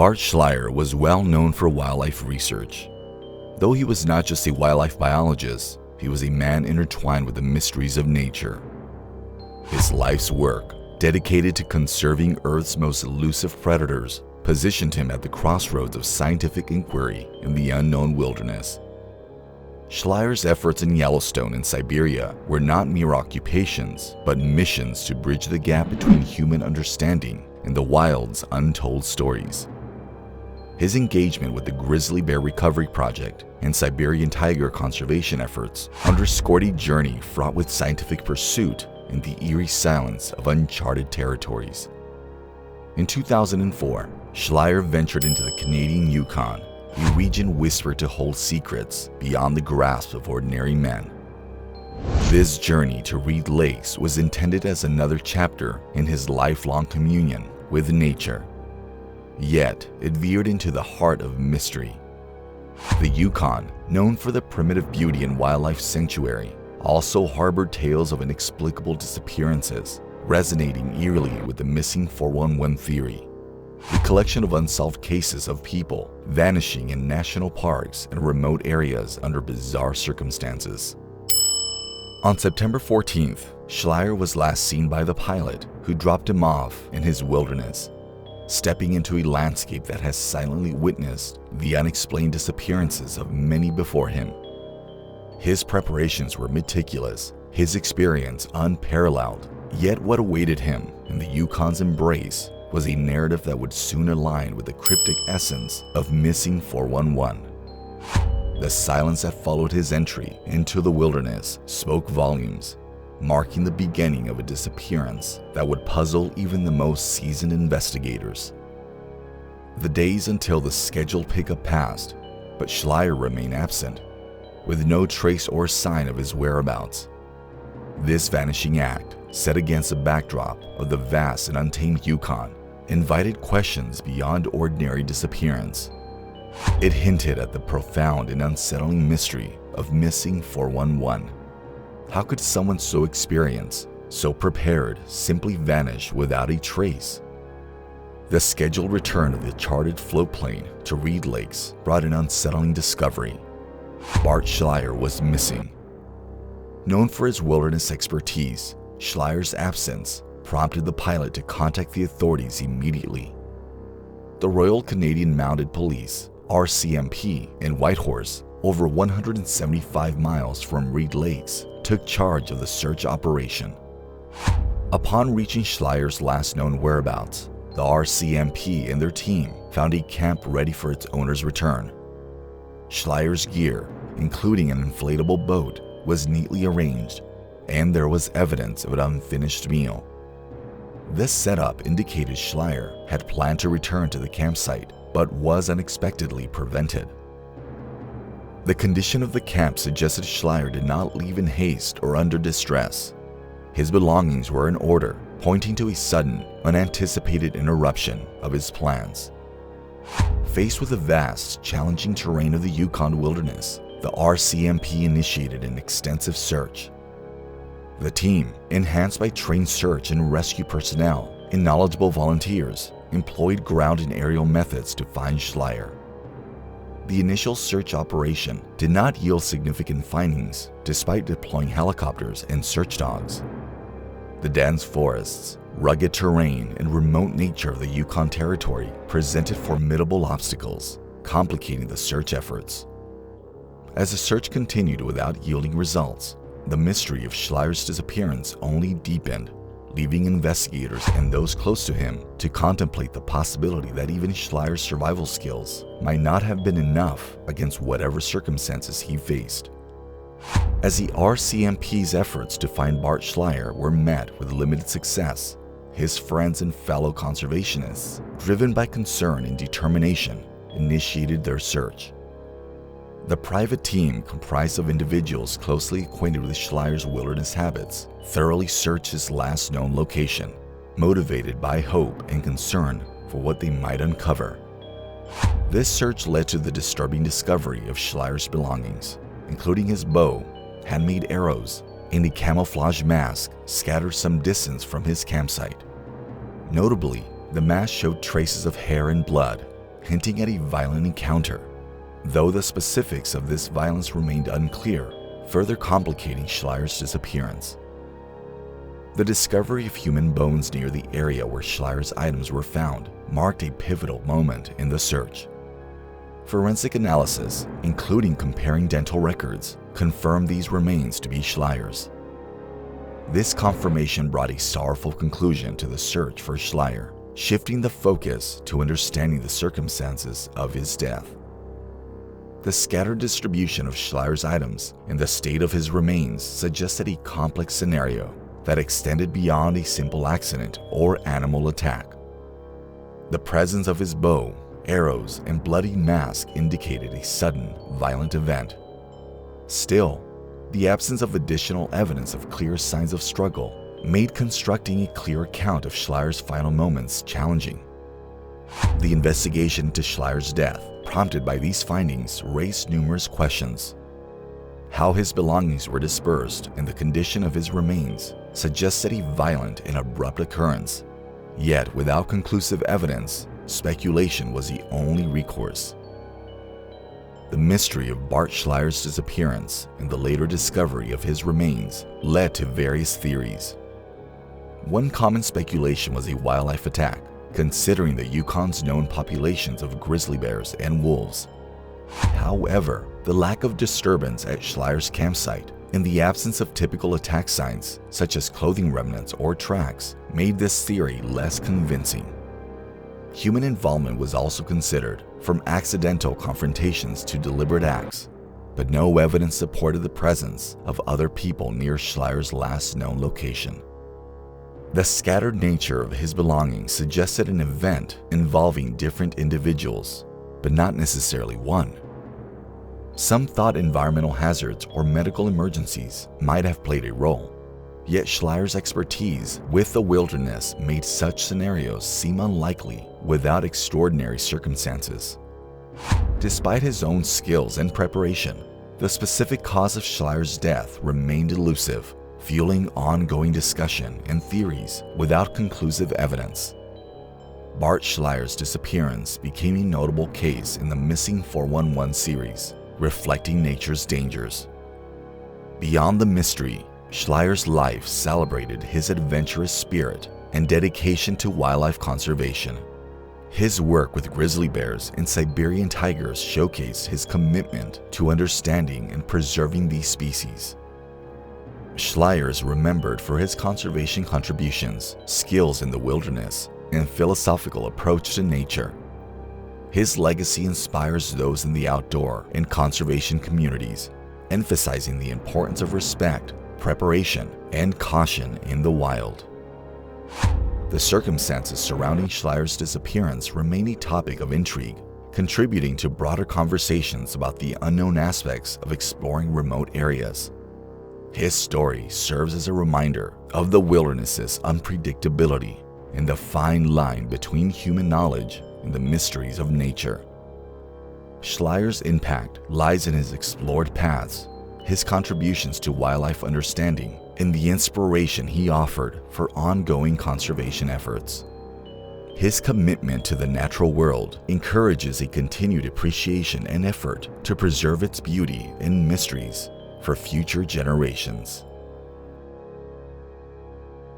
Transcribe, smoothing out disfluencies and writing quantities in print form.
Bart Schleyer was well known for wildlife research. Though he was not just a wildlife biologist, he was a man intertwined with the mysteries of nature. His life's work, dedicated to conserving Earth's most elusive predators, positioned him at the crossroads of scientific inquiry in the unknown wilderness. Schleyer's efforts in Yellowstone and Siberia were not mere occupations, but missions to bridge the gap between human understanding and the wild's untold stories. His engagement with the Grizzly Bear Recovery Project and Siberian tiger conservation efforts underscored a journey fraught with scientific pursuit in the eerie silence of uncharted territories. In 2004, Schleyer ventured into the Canadian Yukon, a region whispered to hold secrets beyond the grasp of ordinary men. This journey to Reed Lakes was intended as another chapter in his lifelong communion with nature. Yet, it veered into the heart of mystery. The Yukon, known for the primitive beauty and wildlife sanctuary, also harbored tales of inexplicable disappearances, resonating eerily with the missing 411 theory, a collection of unsolved cases of people vanishing in national parks and remote areas under bizarre circumstances. On September 14th, Schleyer was last seen by the pilot who dropped him off in his wilderness, stepping into a landscape that has silently witnessed the unexplained disappearances of many before him. His preparations were meticulous, his experience unparalleled, yet what awaited him in the Yukon's embrace was a narrative that would soon align with the cryptic essence of Missing 411. The silence that followed his entry into the wilderness spoke volumes, marking the beginning of a disappearance that would puzzle even the most seasoned investigators. The days until the scheduled pickup passed, but Schleyer remained absent, with no trace or sign of his whereabouts. This vanishing act, set against a backdrop of the vast and untamed Yukon, invited questions beyond ordinary disappearance. It hinted at the profound and unsettling mystery of Missing 411. How could someone so experienced, so prepared, simply vanish without a trace? The scheduled return of the chartered floatplane to Reed Lakes brought an unsettling discovery. Bart Schleyer was missing. Known for his wilderness expertise, Schleyer's absence prompted the pilot to contact the authorities immediately. The Royal Canadian Mounted Police, RCMP, in Whitehorse, over 175 miles from Reed Lakes, took charge of the search operation. Upon reaching Schleyer's last known whereabouts, the RCMP and their team found a camp ready for its owner's return. Schleyer's gear, including an inflatable boat, was neatly arranged, and there was evidence of an unfinished meal. This setup indicated Schleyer had planned to return to the campsite, but was unexpectedly prevented. The condition of the camp suggested Schleyer did not leave in haste or under distress. His belongings were in order, pointing to a sudden, unanticipated interruption of his plans. Faced with the vast, challenging terrain of the Yukon wilderness, the RCMP initiated an extensive search. The team, enhanced by trained search and rescue personnel and knowledgeable volunteers, employed ground and aerial methods to find Schleyer. The initial search operation did not yield significant findings despite deploying helicopters and search dogs. The dense forests, rugged terrain, and remote nature of the Yukon Territory presented formidable obstacles, complicating the search efforts. As the search continued without yielding results, the mystery of Schleyer's disappearance only deepened, leaving investigators and those close to him to contemplate the possibility that even Schleyer's survival skills might not have been enough against whatever circumstances he faced. As the RCMP's efforts to find Bart Schleyer were met with limited success, his friends and fellow conservationists, driven by concern and determination, initiated their search. The private team, comprised of individuals closely acquainted with Schleyer's wilderness habits, thoroughly searched his last known location, motivated by hope and concern for what they might uncover. This search led to the disturbing discovery of Schleyer's belongings, including his bow, handmade arrows, and a camouflage mask scattered some distance from his campsite. Notably, the mask showed traces of hair and blood, hinting at a violent encounter, though the specifics of this violence remained unclear, further complicating Schleyer's disappearance. The discovery of human bones near the area where Schleyer's items were found marked a pivotal moment in the search. Forensic analysis, including comparing dental records, confirmed these remains to be Schleyer's. This confirmation brought a sorrowful conclusion to the search for Schleyer, shifting the focus to understanding the circumstances of his death. The scattered distribution of Schleyer's items and the state of his remains suggested a complex scenario that extended beyond a simple accident or animal attack. The presence of his bow, arrows, and bloody mask indicated a sudden, violent event. Still, the absence of additional evidence of clear signs of struggle made constructing a clear account of Schleyer's final moments challenging. The investigation into Schleyer's death, prompted by these findings, raised numerous questions. How his belongings were dispersed and the condition of his remains suggested a violent and abrupt occurrence. Yet, without conclusive evidence, speculation was the only recourse. The mystery of Bart Schleyer's disappearance and the later discovery of his remains led to various theories. One common speculation was a wildlife attack, considering the Yukon's known populations of grizzly bears and wolves. However, the lack of disturbance at Schleyer's campsite and the absence of typical attack signs, such as clothing remnants or tracks, made this theory less convincing. Human involvement was also considered, from accidental confrontations to deliberate acts, but no evidence supported the presence of other people near Schleyer's last known location. The scattered nature of his belongings suggested an event involving different individuals, but not necessarily one. Some thought environmental hazards or medical emergencies might have played a role, yet Schleyer's expertise with the wilderness made such scenarios seem unlikely without extraordinary circumstances. Despite his own skills and preparation, the specific cause of Schleyer's death remained elusive, fueling ongoing discussion and theories without conclusive evidence. Bart Schleyer's disappearance became a notable case in the Missing 411 series, reflecting nature's dangers. Beyond the mystery, Schleyer's life celebrated his adventurous spirit and dedication to wildlife conservation. His work with grizzly bears and Siberian tigers showcased his commitment to understanding and preserving these species. Schleyer is remembered for his conservation contributions, skills in the wilderness, and philosophical approach to nature. His legacy inspires those in the outdoor and conservation communities, emphasizing the importance of respect, preparation, and caution in the wild. The circumstances surrounding Schleyer's disappearance remain a topic of intrigue, contributing to broader conversations about the unknown aspects of exploring remote areas. His story serves as a reminder of the wilderness's unpredictability and the fine line between human knowledge and the mysteries of nature. Schleyer's impact lies in his explored paths, his contributions to wildlife understanding, and the inspiration he offered for ongoing conservation efforts. His commitment to the natural world encourages a continued appreciation and effort to preserve its beauty and mysteries for future generations.